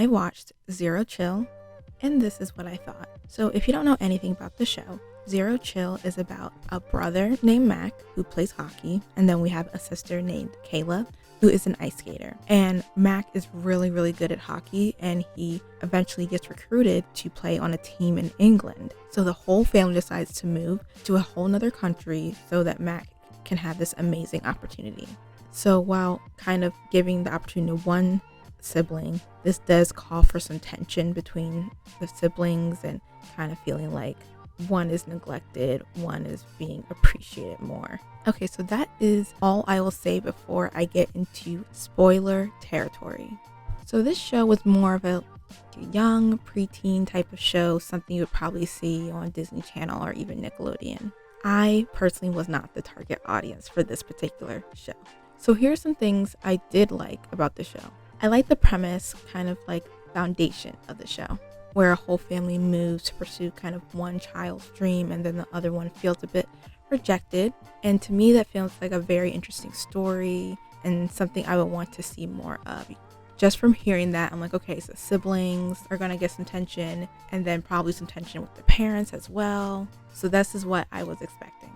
I watched Zero Chill, and this is what I thought. So, if you don't know anything about the show, Zero Chill is about a brother named Mac who plays hockey, and then we have a sister named Kayla who is an ice skater. And Mac is really, really good at hockey, and he eventually gets recruited to play on a team in England. So the whole family decides to move to a whole nother country so that Mac can have this amazing opportunity. So while kind of giving the opportunity to one sibling, this does call for some tension between the siblings and kind of feeling like one is neglected, one is being appreciated more. Okay, so that is all I will say before I get into spoiler territory. So this show was more of a young preteen type of show, something you would probably see on Disney Channel or even Nickelodeon. I personally was not the target audience for this particular show. So here are some things I did like about the show. I like the premise, kind of like foundation of the show, where a whole family moves to pursue kind of one child's dream and then the other one feels a bit rejected. And to me, that feels like a very interesting story and something I would want to see more of. Just from hearing that, I'm like, okay, so siblings are going to get some tension and then probably some tension with the parents as well. So this is what I was expecting.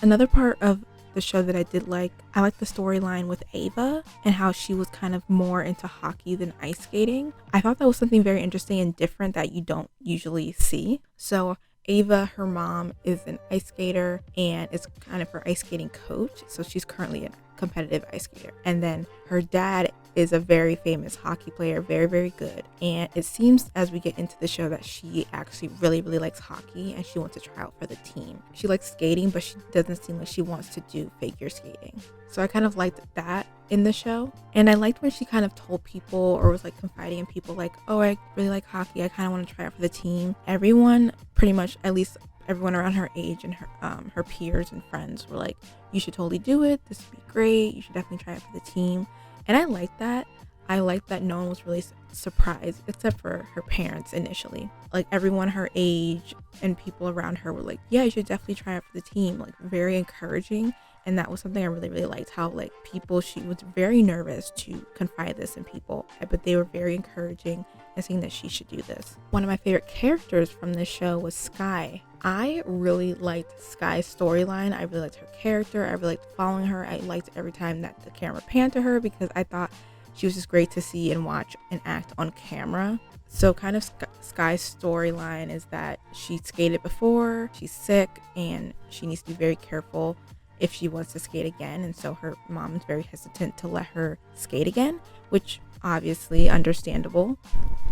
Another part of the show that I did like, I like the storyline with Ava and how she was kind of more into hockey than ice skating. I thought that was something very interesting and different that you don't usually see. So Ava, her mom, is an ice skater and is kind of her ice skating coach. So she's currently a competitive ice skater. And then her dad is a very famous hockey player, very, very good. And it seems as we get into the show that she actually really, really likes hockey and she wants to try out for the team. She likes skating, but she doesn't seem like she wants to do figure skating. So I kind of liked that in the show. And I liked when she kind of told people or was like confiding in people like, oh, I really like hockey. I kind of want to try out for the team. Everyone, pretty much, at least everyone around her age and her peers and friends were like, you should totally do it. This would be great. You should definitely try it for the team. And I like that. I like that no one was really surprised except for her parents initially. Like everyone her age and people around her were like, yeah, you should definitely try it for the team. Like very encouraging. And that was something I really, really liked, how like people, she was very nervous to confide this in people, but they were very encouraging and saying that she should do this. One of my favorite characters from this show was Sky. I really liked Sky's storyline. I really liked her character. I really liked following her. I liked every time that the camera panned to her because I thought she was just great to see and watch and act on camera. So kind of Sky's storyline is that she skated before, she's sick, and she needs to be very careful if she wants to skate again. And so her mom is very hesitant to let her skate again, which obviously understandable,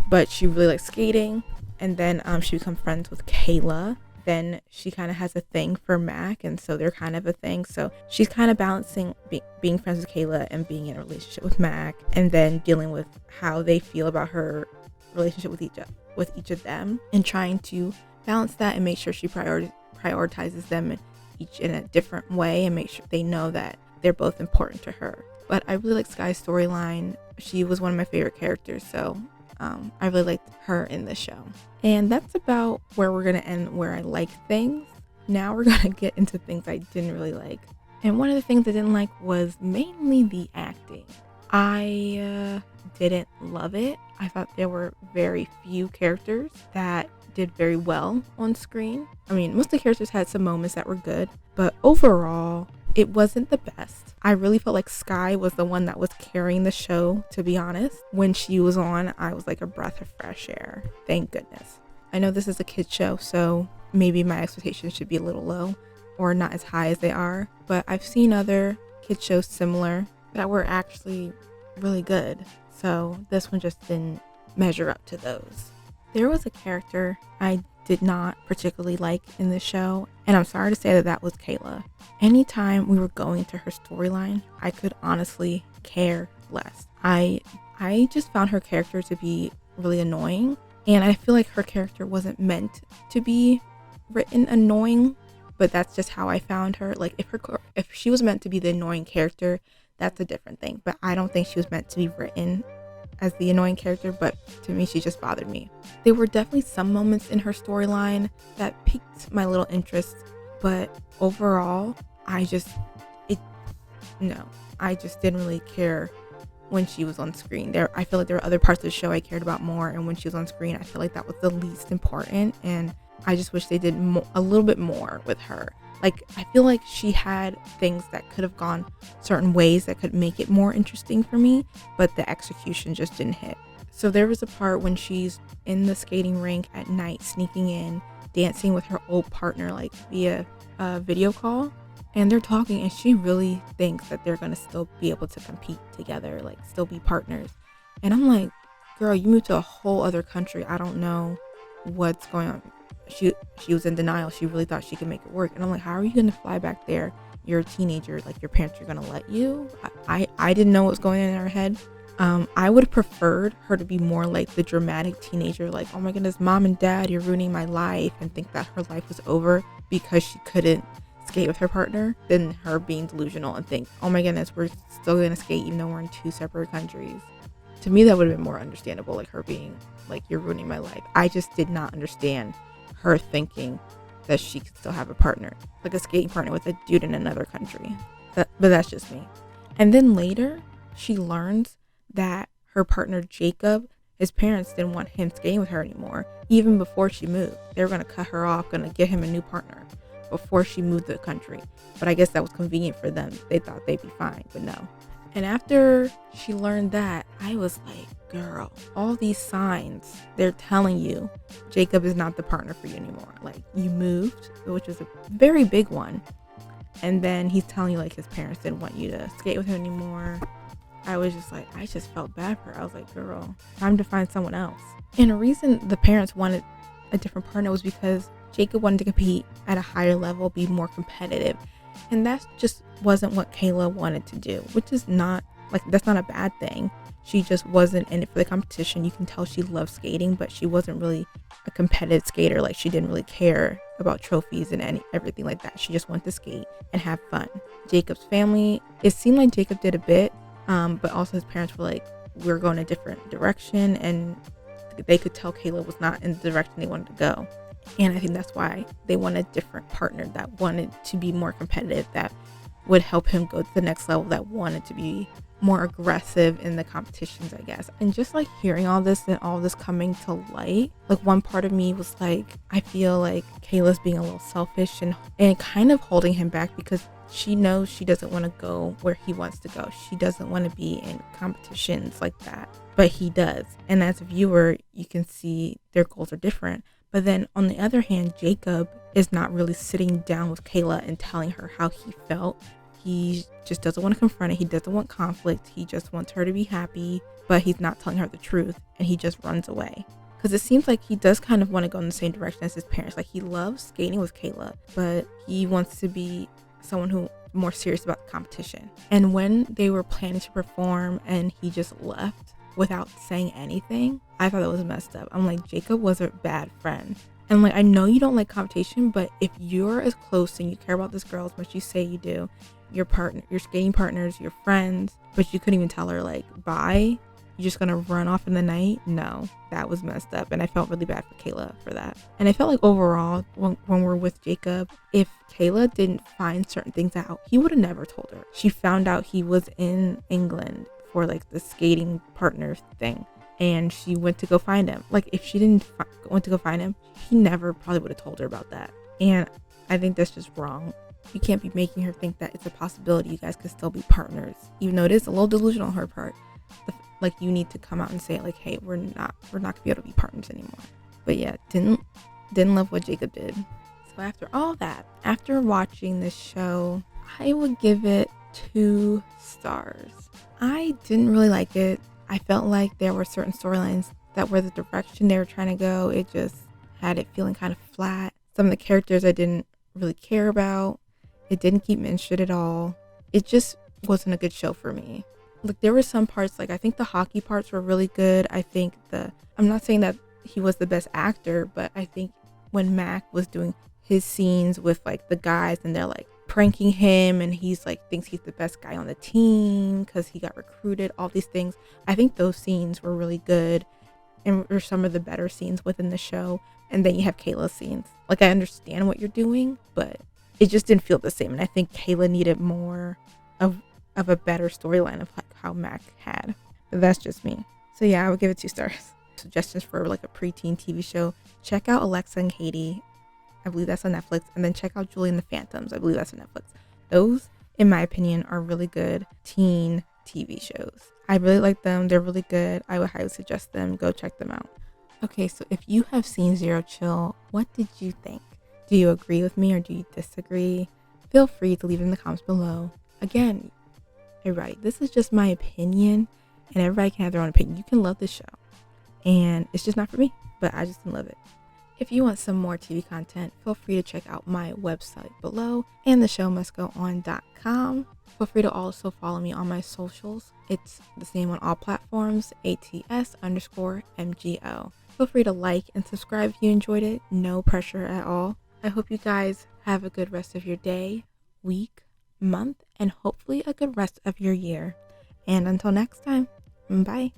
but she really likes skating. And then she becomes friends with Kayla. Then she kind of has a thing for Mac, and so they're kind of a thing. So she's kind of balancing being friends with Kayla and being in a relationship with Mac, and then dealing with how they feel about her relationship with each of them, and trying to balance that and make sure she prioritizes them each in a different way and make sure they know that they're both important to her. But I really like Sky's storyline. She was one of my favorite characters, so I really liked her in the show. And that's about where we're going to end, where I like things. Now we're going to get into things I didn't really like. And one of the things I didn't like was mainly the acting. I didn't love it. I thought there were very few characters that did very well on screen. I mean, most of the characters had some moments that were good, but overall, it wasn't the best. I really felt like Sky was the one that was carrying the show, to be honest. When she was on, I was like a breath of fresh air. Thank goodness. I know this is a kid's show, so maybe my expectations should be a little low or not as high as they are, but I've seen other kids shows similar that were actually really good. So this one just didn't measure up to those. There was a character I did not particularly like in the show, and I'm sorry to say that was Kayla. Anytime we were going to her storyline, I could honestly care less. I just found her character to be really annoying, and I feel like her character wasn't meant to be written annoying, but that's just how I found her. Like if she was meant to be the annoying character, that's a different thing, but I don't think she was meant to be written as the annoying character, but to me, she just bothered me. There were definitely some moments in her storyline that piqued my little interest, but overall, I just didn't really care when she was on screen. I feel like there were other parts of the show I cared about more, and when she was on screen, I feel like that was the least important, and I just wish they did a little bit more with her. Like, I feel like she had things that could have gone certain ways that could make it more interesting for me, but the execution just didn't hit. So there was a part when she's in the skating rink at night, sneaking in, dancing with her old partner, like via a video call, and they're talking, and she really thinks that they're going to still be able to compete together, like still be partners. And I'm like, girl, you moved to a whole other country. I don't know what's going on. She was in denial. She really thought she could make it work. And I'm like, how are you going to fly back there? You're a teenager. Like, your parents are going to let you? I didn't know what was going on in her head. I would have preferred her to be more like the dramatic teenager, like, oh my goodness, mom and dad, you're ruining my life, and think that her life was over because she couldn't skate with her partner, than her being delusional and think, oh my goodness, we're still going to skate even though we're in two separate countries. To me, that would have been more understandable, like her being like, you're ruining my life. I just did not understand her thinking that she could still have a partner, like a skating partner with a dude in another country. But that's just me. And then later, she learns that her partner Jacob, his parents didn't want him skating with her anymore. Even before she moved, they were going to cut her off, going to get him a new partner before she moved to the country. But I guess that was convenient for them. They thought they'd be fine, but no. And after she learned that, I was like, girl, all these signs, they're telling you Jacob is not the partner for you anymore. Like, you moved, which was a very big one. And then he's telling you like his parents didn't want you to skate with him anymore. I was just like, I just felt bad for her. I was like, girl, time to find someone else. And the reason the parents wanted a different partner was because Jacob wanted to compete at a higher level, be more competitive. And that just wasn't what Kayla wanted to do, which is not, like, that's not a bad thing. She just wasn't in it for the competition. You can tell she loves skating, but she wasn't really a competitive skater. Like, she didn't really care about trophies and everything like that. She just wanted to skate and have fun. Jacob's family, it seemed like Jacob did a bit, but also his parents were like, we're going a different direction, and they could tell Kayla was not in the direction they wanted to go. And I think that's why they wanted a different partner that wanted to be more competitive, that would help him go to the next level, that wanted to be more aggressive in the competitions, I guess. And just like hearing all this and all this coming to light, like, one part of me was like, I feel like Kayla's being a little selfish and kind of holding him back, because she knows she doesn't want to go where he wants to go. She doesn't want to be in competitions like that, but he does. And as a viewer, you can see their goals are different. But then on the other hand, Jacob is not really sitting down with Kayla and telling her how he felt. He just doesn't want to confront it. He doesn't want conflict. He just wants her to be happy, but he's not telling her the truth, and he just runs away. Because it seems like he does kind of want to go in the same direction as his parents. Like, he loves skating with Kayla, but he wants to be someone who more serious about the competition. And when they were planning to perform and he just left without saying anything, I thought that was messed up. I'm like, Jacob was a bad friend. And like, I know you don't like competition, but if you're as close and you care about this girl as much as you say you do, your partner, your skating partners, your friends, but you couldn't even tell her like bye, you're just gonna run off in the night. No, that was messed up, and I felt really bad for Kayla for that. And I felt like overall, when we're with Jacob, if Kayla didn't find certain things out, he would have never told her. She found out he was in England for like the skating partner thing, and she went to go find him. Like, if she didn't went to go find him, he never probably would have told her about that. And I think that's just wrong. You can't be making her think that it's a possibility you guys could still be partners, even though it is a little delusional on her part. Like, you need to come out and say like, hey, we're not gonna be able to be partners anymore. But yeah, didn't love what Jacob did. So after all that, after watching this show, I would give it 2 stars. I didn't really like it. I felt like there were certain storylines that were the direction they were trying to go. It just had it feeling kind of flat. Some of the characters I didn't really care about. It didn't keep me interested at all. It just wasn't a good show for me. Like, there were some parts, like, I think the hockey parts were really good. I think I'm not saying that he was the best actor, but I think when Mac was doing his scenes with like the guys and they're like pranking him and he's like thinks he's the best guy on the team because he got recruited, all these things, I think those scenes were really good and were some of the better scenes within the show. And then you have Kayla's scenes. Like, I understand what you're doing, but it just didn't feel the same. And I think Kayla needed more of a better storyline of like how Mac had. But that's just me. So yeah, I would give it 2 stars. Suggestions for like a preteen TV show: check out Alexa and Katie. I believe that's on Netflix. And then check out Julie and the Phantoms. I believe that's on Netflix. Those, in my opinion, are really good teen TV shows. I really like them. They're really good. I would highly suggest them. Go check them out. Okay, so if you have seen Zero Chill, what did you think? Do you agree with me or do you disagree? Feel free to leave it in the comments below. Again, everybody, this is just my opinion, and everybody can have their own opinion. You can love this show, and it's just not for me, but I just didn't love it. If you want some more TV content, feel free to check out my website below and theshowmustgoon.com. Feel free to also follow me on my socials. It's the same on all platforms, ATS_MGO. Feel free to like and subscribe if you enjoyed it. No pressure at all. I hope you guys have a good rest of your day, week, month, and hopefully a good rest of your year. And until next time, bye.